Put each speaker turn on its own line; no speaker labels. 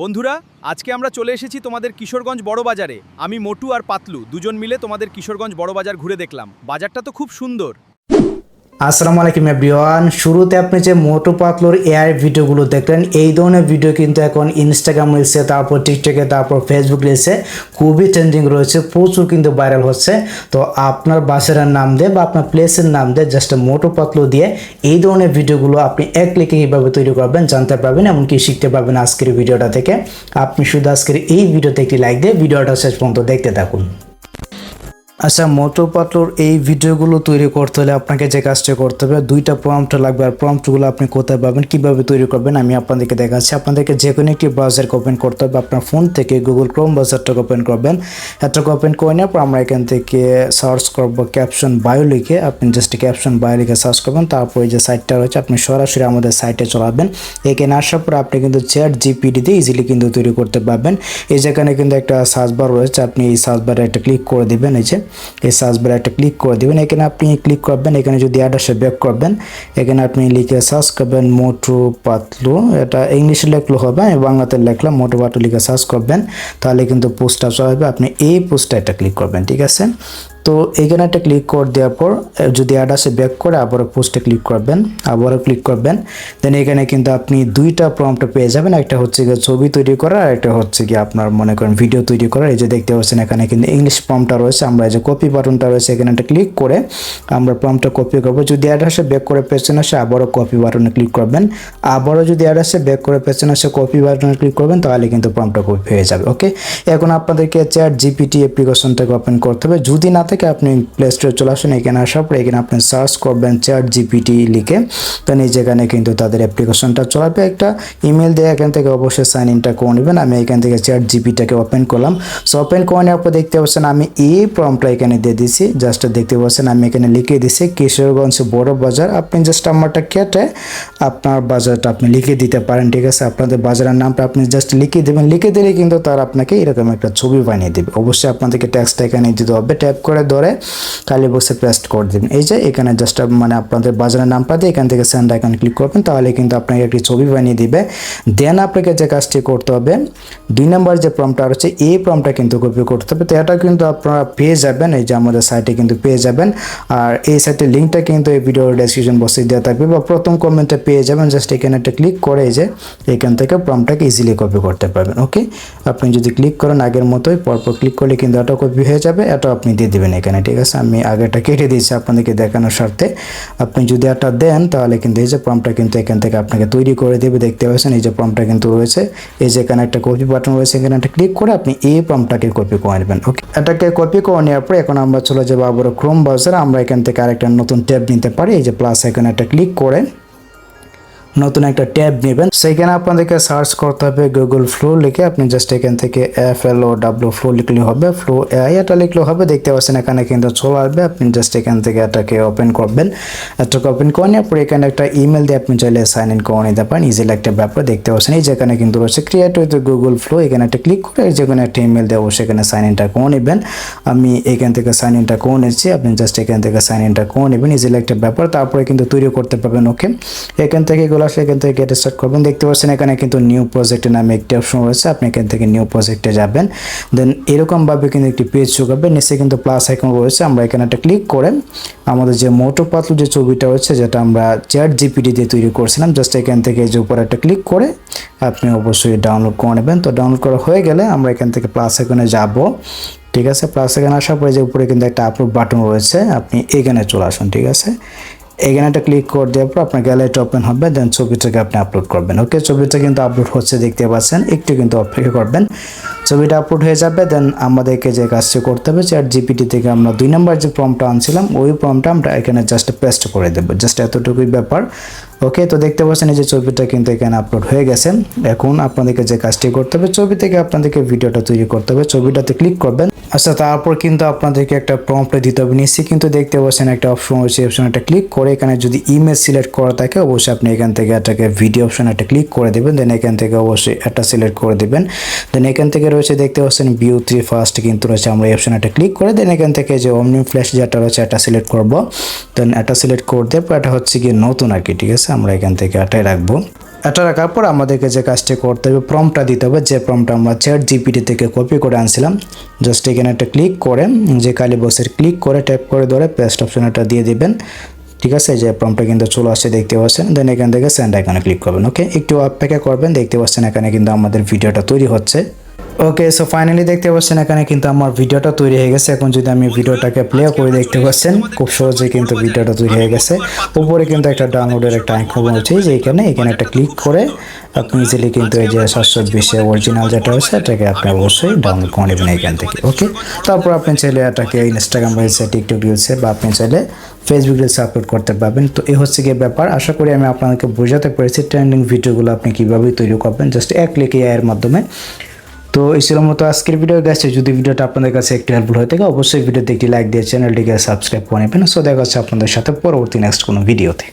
বন্ধুরা, আজকে আমরা চলে এসেছি তোমাদের কিশোরগঞ্জ বড় বাজারে। আমি মোটু আর পাতলু দুজন মিলে তোমাদের কিশোরগঞ্জ বড় বাজার ঘুরে দেখলাম। বাজারটা তো খুব সুন্দর।
আসসালামু আলাইকুম এভরিওয়ান। শুরুতে আপনি যে মোটু পাতলুর এআই ভিডিওগুলো দেখলেন, এই ধরনের ভিডিও কিন্তু এখন ইনস্টাগ্রাম রিলসে, তারপর টিকটকে, তারপর ফেসবুক রিলসে খুবই ট্রেন্ডিং রয়েছে, প্রচুর কিন্তু ভাইরাল হচ্ছে। তো আপনার বাসার নাম দিয়ে বা আপনার প্লেসের নাম দিয়ে জাস্ট মোটু পাতলু দিয়ে এই ধরনের ভিডিওগুলো আপনি এক ক্লিকে কীভাবে তৈরি করবেন জানতে পারবেন, এমনকি শিখতে পারবেন আজকের ভিডিওটা থেকে। আপনি শুধু আজকের এই ভিডিওতে একটি লাইক দিয়ে ভিডিওটা শেষ পর্যন্ত দেখতে থাকুন। আচ্ছা, মোটু পাতলুর এই ভিডিওগুলো তৈরি করতে হলে আপনাকে যে কাজটা করতে হবে, দুইটা প্রম্পট লাগবে। আর প্রম্পটগুলো আপনি কোথায় পাবেন, কীভাবে তৈরি করবেন আমি আপনাদেরকে দেখাচ্ছি। আপনাদেরকে যে কোনো একটি ব্রাউজারকে ওপেন করতে হবে। আপনার ফোন থেকে গুগল ক্রোম ব্রাউজারটাকে ওপেন করবেন। এটাকে ওপেন করে নেওয়ার পর আমরা এখান থেকে সার্চ করব ক্যাপশন বায়ো লিখে। আপনি জাস্ট ক্যাপশন বায়ো লিখে সার্চ করবেন। তারপর এই যে সাইটটা রয়েছে, আপনি সরাসরি আমাদের সাইটে চলাবেন। এখানে আসার পর আপনি কিন্তু চ্যাট জিপিটিতে ইজিলি কিন্তু তৈরি করতে পারবেন। এই যেখানে কিন্তু একটা সার্চ বার রয়েছে, আপনি এই সার্চ বারে একটা ক্লিক করে দিবেন। এই সার্চ বারে একটা ক্লিক করে দিবেন। এখানে আপনি ক্লিক করবেন, এখানে যদি অ্যাড্রেসে ব্যাক করবেন, এখানে আপনি লিখে সার্চ করবেন মোটু পাতলু। এটা ইংলিশে লেখলে হবে, বাংলাতে লিখলাম মোটু পাতলু লিখে সার্চ করবেন, তাহলে কিন্তু পোস্টটা চলবে। আপনি এই পোস্টটা একটা ক্লিক করবেন, ঠিক আছে। তো এখানে একটা ক্লিক করে দেওয়ার পর যদি অ্যাড্রেসে ব্যাক করে আবারও পোস্টে ক্লিক করবেন, আবারও ক্লিক করবেন। দেন এখানে কিন্তু আপনি দুইটা প্রম্পট পেয়ে যাবেন। একটা হচ্ছে গিয়ে ছবি তৈরি করা, আর একটা হচ্ছে গিয়ে আপনার মনে করেন ভিডিও তৈরি করা। এই যে দেখতে পাচ্ছেন এখানে কিন্তু ইংলিশ প্রম্পটটা রয়েছে। আমরা এই যে কপি বাটনটা রয়েছে, এখানে একটা ক্লিক করে আমরা প্রম্পটটা কপি করবো। যদি অ্যাড্রেসে ব্যাক করে পেছনে আসে আবারও কপি বাটনে ক্লিক করবেন। আবারও যদি অ্যাড্রেসে ব্যাক করে পেছনে আসে কপি বাটনে ক্লিক করবেন, তাহলে কিন্তু প্রম্পটটা কপি হয়ে যাবে। ওকে, এখন আপনাদেরকে চ্যাট জিপিটি অ্যাপ্লিকেশনটাকে ওপেন করতে হবে। যদি না থেকে আপনি প্লে স্টোরে চলে আসুন। এখানে আসার পর এখানে আপনি সার্চ করবেন চ্যাট জিপিটি লিখে। তো যেখানে কিন্তু তাদের অ্যাপ্লিকেশনটা চলাবে। একটা ইমেল দিয়ে এখান থেকে অবশ্যই সাইন ইনটা করে নেবেন। আমি এখান থেকে চ্যাট জিপিটাকে ওপেন করলাম। সো ওপেন করে নেওয়ার পর দেখতে পাচ্ছেন আমি এই প্রম্পটটা এখানে দিয়ে দিছি। জাস্ট দেখতে পাচ্ছেন আমি এখানে লিখে দিছি কিশোরগঞ্জ বড় বাজার। আপনি জাস্ট আমারটা কেটে আপনার বাজারটা আপনি লিখে দিতে পারেন, ঠিক আছে। আপনাদের বাজারের নামটা আপনি জাস্ট লিখে দেবেন। লিখে দিলে কিন্তু তার আপনাকে এরকম একটা ছবি বানিয়ে দেবে। অবশ্যই আপনাদেরকে ট্যাক্সটা এখানে দিতে হবে। ট্যাপ করে ধরে কালি বক্সে পেস্ট করে দিবেন। এই যে এখানে জাস্ট মানে আপনাদের বাজারের নামটা দিয়ে এখান থেকে সেন্ড আইকন ক্লিক করবেন, তাহলে কিন্তু আপনাকে একটি ছবি বানিয়ে দিবে। দেন আপনাকে যে কাজটি করতে হবে, 2 নম্বর যে প্রম্পটটা রয়েছে এই প্রম্পটটা কিন্তু কপি করতে হবে। তো এটা কিন্তু আপনারা পেয়ে যাবেন, এই যে আমাদের সাইটে কিন্তু পেয়ে যাবেন। আর এই সাইটের লিঙ্কটা কিন্তু এই ভিডিওর ডেসক্রিপশন বক্সে দেওয়া থাকবে বা প্রথম কমেন্টে পেয়ে যাবেন। জাস্ট এখানে একটা ক্লিক করে এই যে এখান থেকে প্রম্পটটাকে ইজিলি কপি করতে পারবেন। ওকে, আপনি যদি ক্লিক করেন আগের মতোই পরপর ক্লিক করলে কিন্তু এটা কপি হয়ে যাবে। এটা আপনি দিয়ে দিবেন এখানে, ঠিক আছে। আমি আগেটা কেটে দিয়েছি আপনাদেরকে দেখানোর স্বার্থে। আপনি যদি এটা দেন তাহলে কিন্তু এই যে প্রম্পটটা কিন্তু এখান থেকে আপনাকে তৈরি করে দেবে। দেখতে পাচ্ছেন এই যে প্রম্পটটা কিন্তু রয়েছে। এই যে এখানে একটা কপি বাটন রয়েছে, এখানে একটা ক্লিক করে আপনি এই প্রম্পটটাকে কপি করে নেবেন। ওকে, এটাকে কপি করে নেওয়ার পর এখন আমরা চলে যাবো আবার ক্রোম ব্রাউজারে। আমরা এখান থেকে আরেকটা নতুন ট্যাব নিতে পারি। এই যে প্লাস এখানে একটা ক্লিক করে নতুন একটা ট্যাব নেবেন। সেখানে আপনাদেরকে সার্চ করতে হবে গুগল ফ্লো লিখে। আপনি জাস্ট এখান থেকে FLOW ফ্লো লিখলে হবে, ফ্লো AI এটা লিখলে হবে। দেখতে পাচ্ছেন এখানে কিন্তু চলে আসবে। আপনি জাস্ট এখান থেকে এটাকে ওপেন করবেন। এটাকে ওপেন করে নেওয়ার পর এখানে একটা ইমেল দিয়ে আপনি চাইলে সাইন ইন করে নিতে পারেন। ইজিলি একটা ব্যাপার। দেখতে পাচ্ছেন এই যেখানে কিন্তু রয়েছে ক্রিয়েট উইথ গুগল ফ্লো। এখানে একটা ক্লিক করে যে কোনো একটা ইমেল দিয়ে অবশ্যই এখানে সাইন ইনটা করে নেবেন। আমি এখান থেকে সাইন ইনটা করে নিচ্ছি। আপনি জাস্ট এখান থেকে সাইন ইনটা করে নেবেন। ইজিলি একটা ব্যাপার। তারপরে কিন্তু তৈরি করতে পারবেন। ওকে, এখান থেকে এখান থেকে গেট স্টার্ট করবেন। দেখতে পাচ্ছেন এখানে কিন্তু নিউ প্রজেক্টের নামে একটি অপশন রয়েছে। আপনি এখান থেকে নিউ প্রজেক্টে যাবেন। দেন এরকমভাবে কিন্তু একটি পেজ শো করবে। নিচে কিন্তু প্লাস আইকন রয়েছে। আমরা এখানে একটা ক্লিক করে আমাদের যে মোটু পাতলু যে ছবিটা রয়েছে, যেটা আমরা চ্যাট জিপিটি দিয়ে তৈরি করছিলাম, জাস্ট এখান থেকে যে উপরে একটা ক্লিক করে আপনি অবশ্যই ডাউনলোড করে নেবেন। তো ডাউনলোড করা হয়ে গেলে আমরা এখান থেকে প্লাস আইকনে যাব, ঠিক আছে। প্লাস আইকনে আসার পরে যে উপরে কিন্তু একটা আপলোড বাটন রয়েছে, আপনি এখানে চলে আসুন, ঠিক আছে। এখানে একটা ক্লিক করে দেওয়ার পর আপনার গ্যালারিটা ওপেন হবে। দেন ছবিটাকে আপনি আপলোড করবেন। ওকে, ছবিটা কিন্তু আপলোড হচ্ছে, দেখতে পাচ্ছেন। একটু কিন্তু অপেক্ষা করবেন, ছবিটা আপলোড হয়ে যাবে। দেন আমাদেরকে যে কাজটি করতে হবে, চ্যাট জিপিটি থেকে আমরা 2 নম্বর যে প্রম্পটটা আনছিলাম ওই প্রম্পটটা আমরা এখানে জাস্ট পেস্ট করে দেবো। জাস্ট এতটুকুই ব্যাপার। ওকে, তো দেখতে পাচ্ছেন এই যে ছবিটা কিন্তু এখানে আপলোড হয়ে গেছে। এখন আপনাদেরকে যে কাজটি করতে হবে, ছবি থেকে আপনাদেরকে ভিডিওটা তৈরি করতে হবে। ছবিটাতে ক্লিক করবেন। আচ্ছা, তারপর কিন্তু আপনাদেরকে একটা প্রম্পট দিতে হবে। নিশ্চয়ই কিন্তু দেখতে পাচ্ছেন একটা অপশন রয়েছে, অপশন একটা ক্লিক করে এখানে যদি ইমেজ সিলেক্ট করা থাকে অবশ্যই আপনি এখান থেকে এটাকে ভিডিও অপশন একটা ক্লিক করে দেবেন। দেন এখান থেকে অবশ্যই এটা সিলেক্ট করে দিবেন। দেন এখান থেকে রয়েছে দেখতে পাচ্ছেন ভিউ 3 ফার্স্ট কিন্তু রয়েছে। আমরা এই অপশন একটা ক্লিক করে দেন এখান থেকে যে অমনি ফ্ল্যাশ যেটা রয়েছে এটা সিলেক্ট করব। দেন এটা সিলেক্ট করে দেব। এটা হচ্ছে কি নতুন আর কি, ঠিক আছে। আমরা এখান থেকে এটাই রাখবো। এটা রাখার পর আমাদেরকে যে কাজটি করতে হবে প্রম্পটটা দিতে হবে, যে প্রম্পটটা আমরা চ্যাট জিপিটি থেকে কপি করে আনছিলাম। জাস্ট এখানে একটা ক্লিক করে যে কালি বক্সের ক্লিক করে ট্যাপ করে ধরে পেস্ট অপশন এটা দিয়ে দিবেন। ঠিক আছে, যে প্রম্পটটা কিন্তু চলে আসছে দেখতে পাচ্ছেন। দেন এখান থেকে সেন্ড আইকনে ক্লিক করবেন। ওকে, একটু অপেক্ষা করবেন, দেখতে পাচ্ছেন এখানে কিন্তু আমাদের ভিডিওটা তৈরি হচ্ছে। ওকে, সো ফাইনালি দেখতে পাচ্ছেন এখানে কিন্তু আমার ভিডিওটা তৈরি হয়ে গেছে। এখন যদি আমি ভিডিওটাকে প্লে করে দেখতে পাচ্ছেন খুব সহজে কিন্তু ভিডিওটা তৈরি হয়ে গেছে। উপরে কিন্তু একটা ডাউনলোডের একটা আইকন আছে, যে এখানে একটা ক্লিক করে আপনি ইজিলি কিন্তু এই যে 720 অরিজিনাল যেটা হচ্ছে এটাকে আপনি অবশ্যই ডাউনলোড করে নেবেন এখান থেকে। ওকে, তারপর আপনি চাইলে এটাকে ইনস্টাগ্রাম রিলসে, টিকটক রিলসে বা আপনি চাইলে ফেসবুক রিলসে আপলোড করতে পারবেন। তো এই হচ্ছে গিয়ে ব্যাপার। আশা করি আমি আপনাদেরকে বোঝাতে পেরেছি ট্রেন্ডিং ভিডিওগুলো আপনি কীভাবে তৈরি করবেন জাস্ট এক ক্লিকে এর মাধ্যমে। তো এই ছিল মতো আজকের ভিডিও গেছে। যদি ভিডিওটা আপনাদের কাছে একটু হেল্পফুল হয়ে থাকে অবশ্যই ভিডিওতে একটি লাইক দিয়ে চ্যানেলটিকে সাবস্ক্রাইব করে নেবেন। সো দেখা হচ্ছে আপনাদের সাথে পরবর্তী নেক্সট কোনো ভিডিওতে।